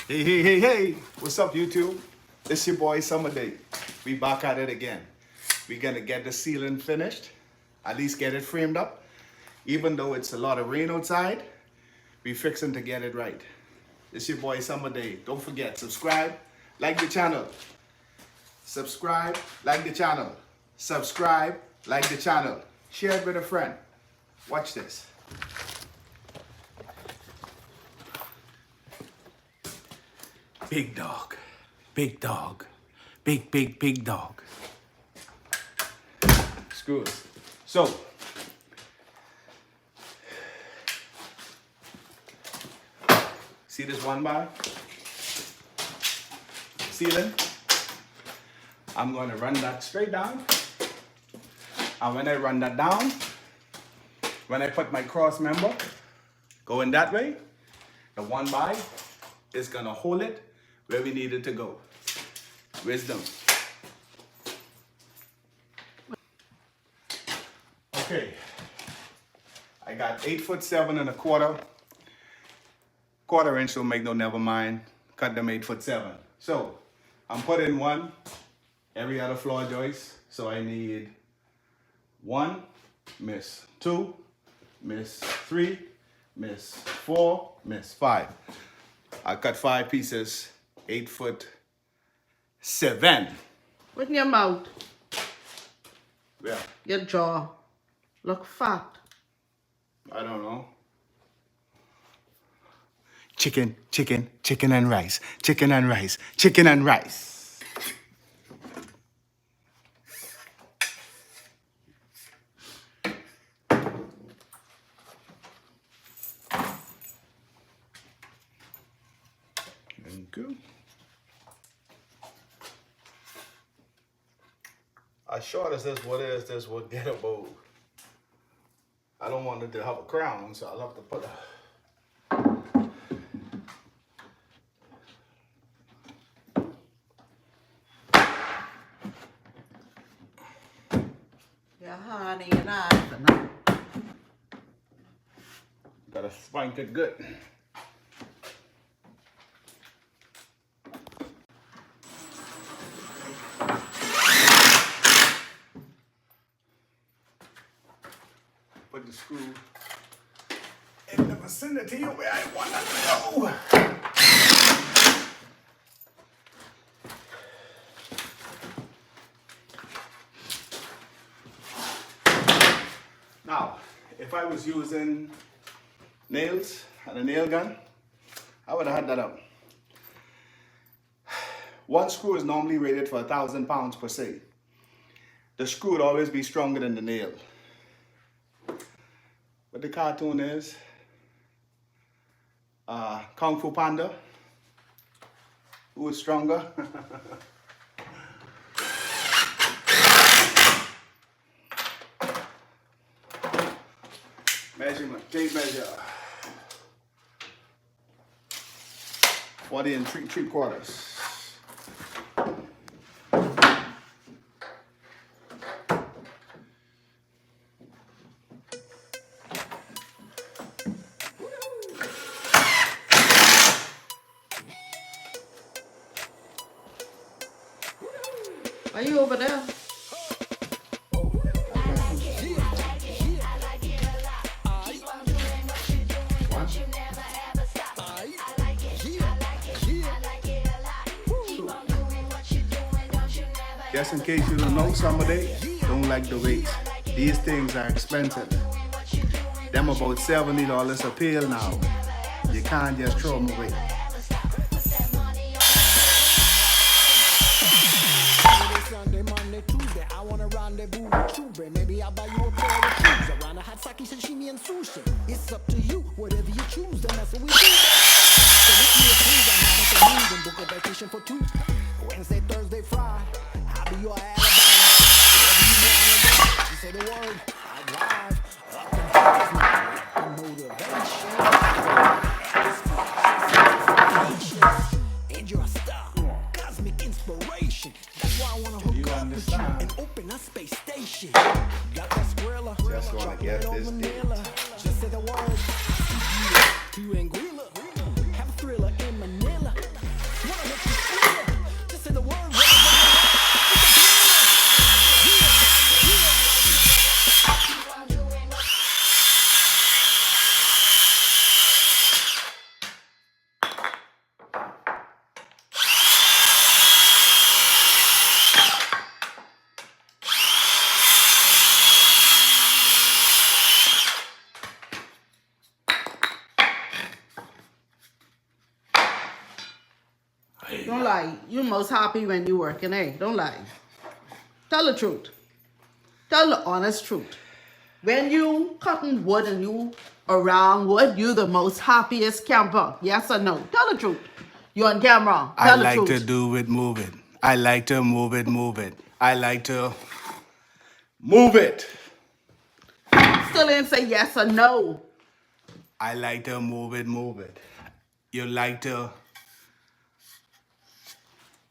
Hey. What's up, YouTube? It's your boy, Summer Day. We back at it again. We're gonna get the ceiling finished, at least get it framed up. Even though it's a lot of rain outside, we fixing to get it right. It's your boy, Summer Day. Don't forget, subscribe, like the channel. Subscribe, like the channel. Subscribe, like the channel. Share it with a friend. Watch this. Big dog, big dog, big dog. Screws. So, see this one bar? Ceiling. I'm gonna run that straight down. And when I run that down, when I put my cross member going that way, the one bar is gonna hold it where we need it to go. Wisdom. Okay, I got 8'7" and a quarter. Quarter inch don't make no never mind. Cut them 8'7". So I'm putting one every other floor joist. So I need 1, miss 2, miss 3, miss 4, miss 5. I cut 5 pieces, 8'7". Open your mouth. Yeah. Your jaw. Look fat. I don't know. Chicken and rice. Chicken and rice. Chicken and rice. Thank you. As short as this wood is, this would get a bowl. I don't want it to have a crown, so I'll have to put a... Your honey and I. Gotta spank it good. Put the screw in the vicinity of where I want it to go. Now, if I was using nails and a nail gun, I would have had that up. One screw is normally rated for 1,000 pounds per se. The screw would always be stronger than the nail. What the cartoon is, Kung Fu Panda. Who is stronger? Measurement, tape measure. 40 and 3/4. Are you over there? Just in case you don't know, somebody don't like the weight. These things are expensive. Them about $70 a pail now. You can't just throw them away. Sunday, Monday, Tuesday, I wanna rendezvous with you, babe. Maybe I'll buy you a pair of shoes. Around a hot sake, sashimi, and sushi. It's up to you, whatever you choose, then that's what we do. So with me a cruise, I'm out to move and book a vacation for 2. Wednesday, Thursday, Friday, I'll be your alibi. Wherever you wanna go, you say the word, I'll drive up and down. Motivation, and you're a star, cosmic inspiration. That's why I wanna hook up with you and open a space station. Got that squirrel, Just wanna get this vanilla. Just say the word. You and Grilla have a thriller in Manila. Don't lie. You're most happy when you're working, eh? Don't lie. Tell the truth. Tell the honest truth. When you cutting wood and you around wood, you the most happiest camper. Yes or no? Tell the truth. You on camera. I Tell the like to truth. do it, move it. I like to move it, move it. I like to move it. Still ain't say yes or no. I like to move it, move it. You like to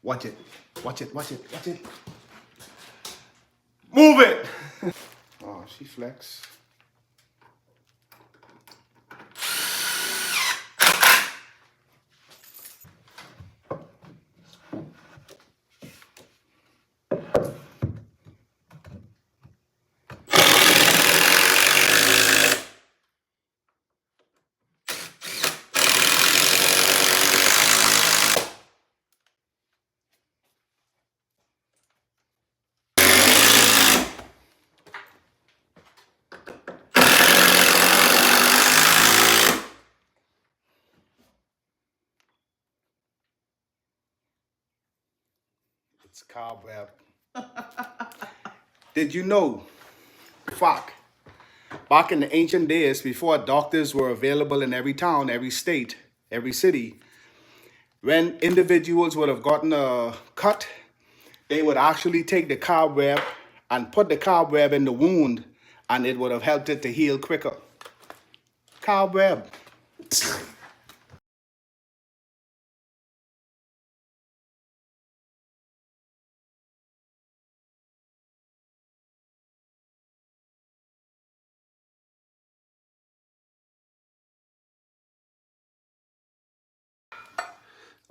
watch it, watch it, watch it, watch it. Move it. Oh, she flex. It's cobweb. Did you know, fuck, back in the ancient days, before doctors were available in every town, every state, every city, when individuals would have gotten a cut, they would actually take the cobweb and put the cobweb in the wound, and it would have helped it to heal quicker. Cobweb.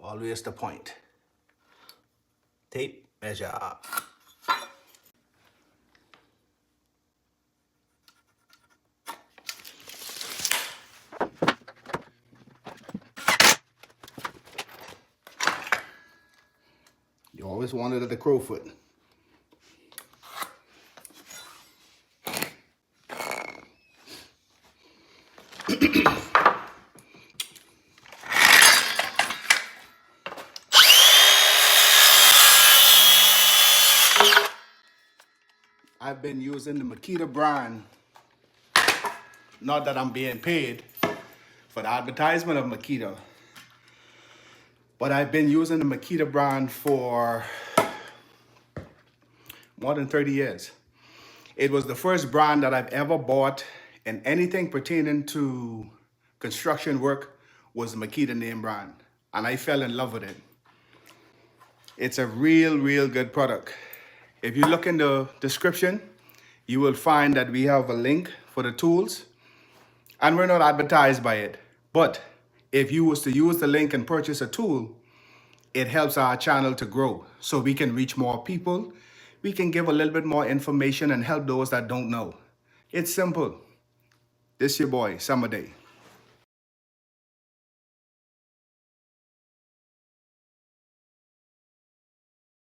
Always the point. Tape measure. You always wanted it at the crowfoot. I've been using the Makita brand. Not that I'm being paid for the advertisement of Makita, but I've been using the Makita brand for more than 30 years. It was the first brand that I've ever bought, and anything pertaining to construction work was the Makita name brand, and I fell in love with it. It's a real good product. If you look in the description, you will find that we have a link for the tools, and we're not advertised by it. But if you was to use the link and purchase a tool, it helps our channel to grow so we can reach more people. We can give a little bit more information and help those that don't know. It's simple. This your boy, Summer Day.